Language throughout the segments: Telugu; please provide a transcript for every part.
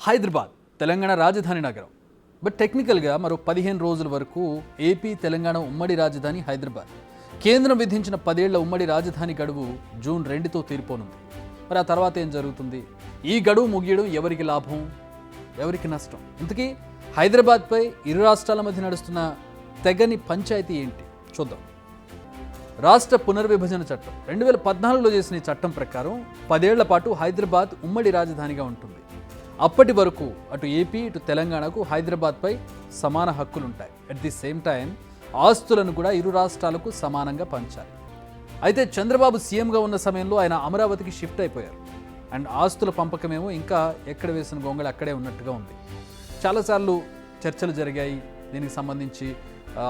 హైదరాబాద్ తెలంగాణ రాజధాని నగరం. బట్ టెక్నికల్గా మరో 15 రోజుల వరకు ఏపీ తెలంగాణ ఉమ్మడి రాజధాని హైదరాబాద్. కేంద్రం విధించిన 10 ఏళ్ల ఉమ్మడి రాజధాని గడువు జూన్ 2తో తీరిపోనుంది. మరి ఆ తర్వాత ఏం జరుగుతుంది? ఈ గడువు ముగియడం ఎవరికి లాభం, ఎవరికి నష్టం? ఇంతకీ హైదరాబాద్పై ఇరు రాష్ట్రాల మధ్య నడుస్తున్న తెగని పంచాయతీ ఏంటి చూద్దాం. రాష్ట్ర పునర్విభజన చట్టం 2014లో చేసిన ఈ చట్టం ప్రకారం 10 ఏళ్ల పాటు హైదరాబాద్ ఉమ్మడి రాజధానిగా ఉంటుంది. అప్పటి వరకు అటు ఏపీ ఇటు తెలంగాణకు హైదరాబాద్పై సమాన హక్కులుంటాయి. అట్ ది సేమ్ టైం ఆస్తులను కూడా ఇరు రాష్ట్రాలకు సమానంగా పంచాలి. అయితే చంద్రబాబు సీఎంగా ఉన్న సమయంలో ఆయన అమరావతికి షిఫ్ట్ అయిపోయారు. అండ్ ఆస్తుల పంపకమేమో ఇంకా ఎక్కడ వేసిన గొంగళి అక్కడే ఉన్నట్టుగా ఉంది. చాలాసార్లు చర్చలు జరిగాయి దీనికి సంబంధించి,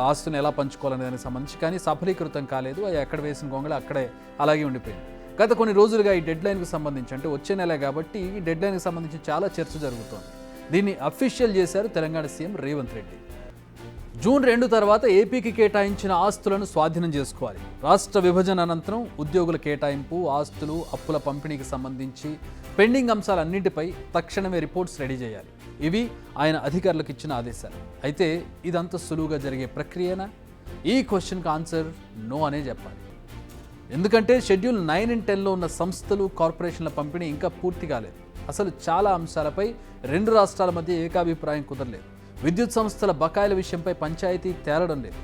ఆస్తులను ఎలా పంచుకోవాలనే దానికి సంబంధించి, కానీ సఫలీకృతం కాలేదు. అవి ఎక్కడ వేసిన గొంగళి అక్కడే అలాగే ఉండిపోయింది. గత కొన్ని రోజులుగా ఈ డెడ్ లైన్కి సంబంధించి, అంటే వచ్చే నెల కాబట్టి ఈ డెడ్ లైన్కి సంబంధించి చాలా చర్చ జరుగుతోంది. దీన్ని అఫీషియల్ చేశారు తెలంగాణ సీఎం రేవంత్ రెడ్డి. జూన్ 2 తర్వాత ఏపీకి కేటాయించిన ఆస్తులను స్వాధీనం చేసుకోవాలి. రాష్ట్ర విభజన అనంతరం ఉద్యోగుల కేటాయింపు, ఆస్తులు, అప్పుల పంపిణీకి సంబంధించి పెండింగ్ అంశాలన్నింటిపై తక్షణమే రిపోర్ట్స్ రెడీ చేయాలి. ఇవి ఆయన అధికారులకు ఇచ్చిన ఆదేశాలు. అయితే ఇదంతా సులువుగా జరిగే ప్రక్రియనా? ఈ క్వశ్చన్కి ఆన్సర్ నో అనే చెప్పాలి. ఎందుకంటే షెడ్యూల్ 9 and 10లో ఉన్న సంస్థలు, కార్పొరేషన్ల పంపిణీ ఇంకా పూర్తి కాలేదు. అసలు చాలా అంశాలపై రెండు రాష్ట్రాల మధ్య ఏకాభిప్రాయం కుదరలేదు. విద్యుత్ సంస్థల బకాయిల విషయంపై పంచాయతీ తేలడం లేదు.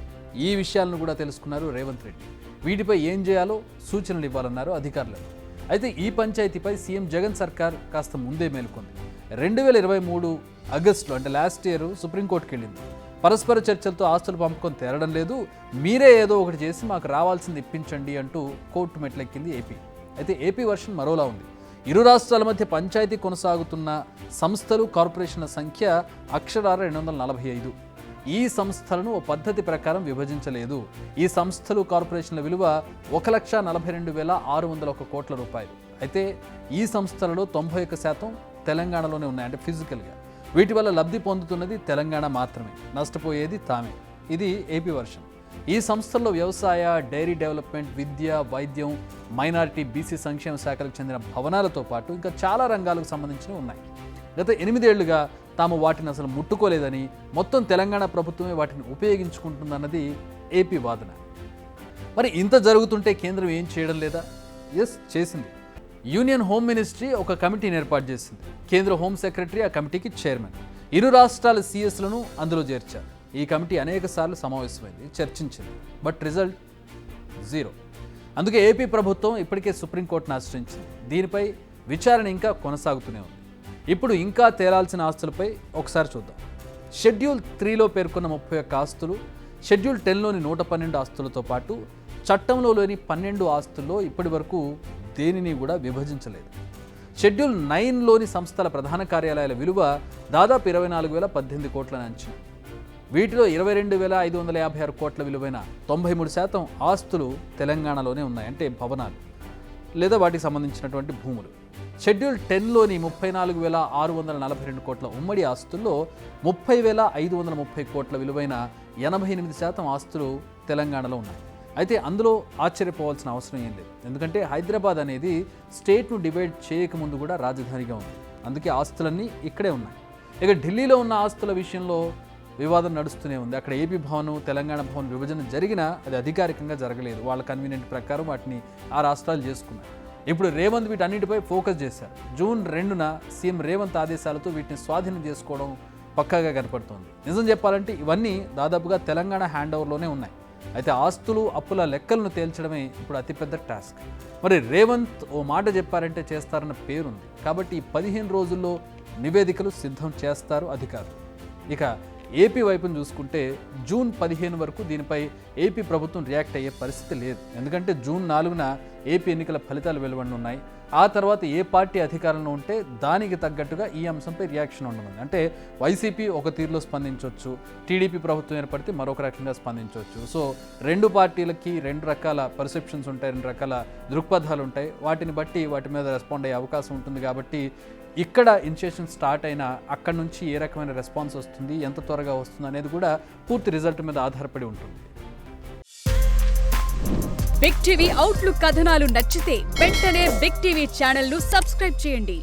ఈ విషయాలను కూడా తెలుసుకున్నారు రేవంత్ రెడ్డి. వీటిపై ఏం చేయాలో సూచనలు ఇవ్వాలన్నారు అధికారులకు. అయితే ఈ పంచాయతీపై సీఎం జగన్ సర్కార్ కాస్త ముందే మేల్కొంది. 2023 ఆగస్టులో, అంటే లాస్ట్ ఇయర్, సుప్రీంకోర్టుకి వెళ్ళింది. పరస్పర చర్చలతో ఆస్తులు పంపకం తేరడం లేదు, మీరే ఏదో ఒకటి చేసి మాకు రావాల్సింది ఇప్పించండి అంటూ కోర్టు మెట్లెక్కింది ఏపీ. అయితే ఏపీ వర్షన్ మరోలా ఉంది. ఇరు రాష్ట్రాల మధ్య పంచాయతీ కొనసాగుతున్న సంస్థలు, కార్పొరేషన్ల సంఖ్య అక్షరాల 245. ఈ సంస్థలను ఓ పద్ధతి ప్రకారం విభజించలేదు. ఈ సంస్థలు, కార్పొరేషన్ల విలువ 1,42,601 కోట్ల రూపాయలు. అయితే ఈ సంస్థలలో 91% తెలంగాణలోనే ఉన్నాయి, అంటే ఫిజికల్గా. వీటి వల్ల లబ్ధి పొందుతున్నది తెలంగాణ మాత్రమే, నష్టపోయేది తామే. ఇది ఏపీ వర్షన్. ఈ సంస్థల్లో వ్యవసాయ, డైరీ డెవలప్మెంట్, విద్య, వైద్యం, మైనారిటీ, బీసీ సంక్షేమ శాఖలకు చెందిన భవనాలతో పాటు ఇంకా చాలా రంగాలకు సంబంధించినవి ఉన్నాయి. గత 8 ఏళ్లుగా తాము వాటిని అసలు ముట్టుకోలేదని, మొత్తం తెలంగాణ ప్రభుత్వమే వాటిని ఉపయోగించుకుంటుందన్నది ఏపీ వాదన. మరి ఇంత జరుగుతుంటే కేంద్రం ఏం చేయడం లేదా? ఎస్, చేసింది. యూనియన్ హోమ్ మినిస్ట్రీ ఒక కమిటీని ఏర్పాటు చేసింది. కేంద్ర హోమ్ సెక్రటరీ ఆ కమిటీకి చైర్మన్. ఇరు రాష్ట్రాల సీఎస్లను అందులో చేర్చారు. ఈ కమిటీ అనేక సార్లు సమావేశమైంది, చర్చించింది. But result zero. అందుకే ఏపీ ప్రభుత్వం ఇప్పటికే సుప్రీంకోర్టును ఆశ్రయించింది. దీనిపై విచారణ ఇంకా కొనసాగుతూనే ఉంది. ఇప్పుడు ఇంకా తేలాల్సిన ఆస్తులపై ఒకసారి చూద్దాం. షెడ్యూల్ 3లో పేర్కొన్న 31 ఆస్తులు, షెడ్యూల్ 10లోని 112 ఆస్తులతో పాటు చట్టంలోని 12 ఆస్తుల్లో ఇప్పటి వరకు దేనిని కూడా విభజించలేదు. షెడ్యూల్ 9లోని సంస్థల ప్రధాన కార్యాలయాల విలువ దాదాపు 24,018 కోట్లని అంచనా. వీటిలో 22,556 కోట్ల విలువైన 93% ఆస్తులు తెలంగాణలోనే ఉన్నాయి, అంటే భవనాలు లేదా వాటికి సంబంధించినటువంటి భూములు. షెడ్యూల్ 10లోని 34,642 కోట్ల ఉమ్మడి ఆస్తుల్లో 30,530 కోట్ల విలువైన 88% ఆస్తులు తెలంగాణలో ఉన్నాయి. అయితే అందులో ఆశ్చర్యపోవాల్సిన అవసరం ఏం లేదు. ఎందుకంటే హైదరాబాద్ అనేది స్టేట్ను డివైడ్ చేయకముందు కూడా రాజధానిగా ఉంది. అందుకే ఆస్తులన్నీ ఇక్కడే ఉన్నాయి. ఇక ఢిల్లీలో ఉన్న ఆస్తుల విషయంలో వివాదం నడుస్తూనే ఉంది. అక్కడ ఏపీ భవన్, తెలంగాణ భవన్ విభజన జరిగినా అది అధికారికంగా జరగలేదు. వాళ్ళ కన్వీనియంట్ ప్రకారం వాటిని ఆ రాష్ట్రాలు చేసుకున్నారు. ఇప్పుడు రేవంత్ వీటన్నిటిపై ఫోకస్ చేశారు. జూన్ 2న సీఎం రేవంత్ ఆదేశాలతో వీటిని స్వాధీనం చేసుకోవడం పక్కాగా కనపడుతోంది. నిజం చెప్పాలంటే ఇవన్నీ దాదాపుగా తెలంగాణ హ్యాండ్ ఓవర్లోనే ఉన్నాయి. అయితే ఆస్తులు, అప్పుల లెక్కలను తేల్చడమే ఇప్పుడు అతిపెద్ద టాస్క్. మరి రేవంత్ ఓ మాట చెప్పారంటే చేస్తారన్న పేరుంది. కాబట్టి ఈ 15 రోజుల్లో నివేదికలు సిద్ధం చేస్తారు అధికారులు. ఇక ఏపీ వైపును చూసుకుంటే జూన్ 15 వరకు దీనిపై ఏపీ ప్రభుత్వం రియాక్ట్ అయ్యే పరిస్థితి లేదు. ఎందుకంటే జూన్ 4న ఏపీ ఎన్నికల ఫలితాలు వెలువడనున్నాయి. ఆ తర్వాత ఏ పార్టీ అధికారంలో ఉంటే దానికి తగ్గట్టుగా ఈ అంశంపై రియాక్షన్ ఉండనుంది. అంటే వైసీపీ ఒక తీరులో స్పందించవచ్చు, టీడీపీ ప్రభుత్వం ఏర్పడితే మరొక రకంగా స్పందించవచ్చు. సో రెండు పార్టీలకి 2 రకాల పర్సెప్షన్స్ ఉంటాయి, 2 రకాల దృక్పథాలు ఉంటాయి. వాటిని బట్టి వాటి మీద రెస్పాండ్ అయ్యే అవకాశం ఉంటుంది. కాబట్టి ఇక్కడ ఇనిషియేషన్ స్టార్ట్ అయినా అక్కడి నుంచి ఏ రకమైన రెస్పాన్స్ వస్తుంది, ఎంత త్వరగా వస్తుంది అనేది కూడా పూర్తి రిజల్ట్ మీద ఆధారపడి ఉంటుంది. బిగ్ టీవీ అవుట్లుక్ కథనాలు నచ్చితే వెంటనే బిగ్ టీవీ ఛానల్ ను సబ్స్క్రైబ్ చేయండి.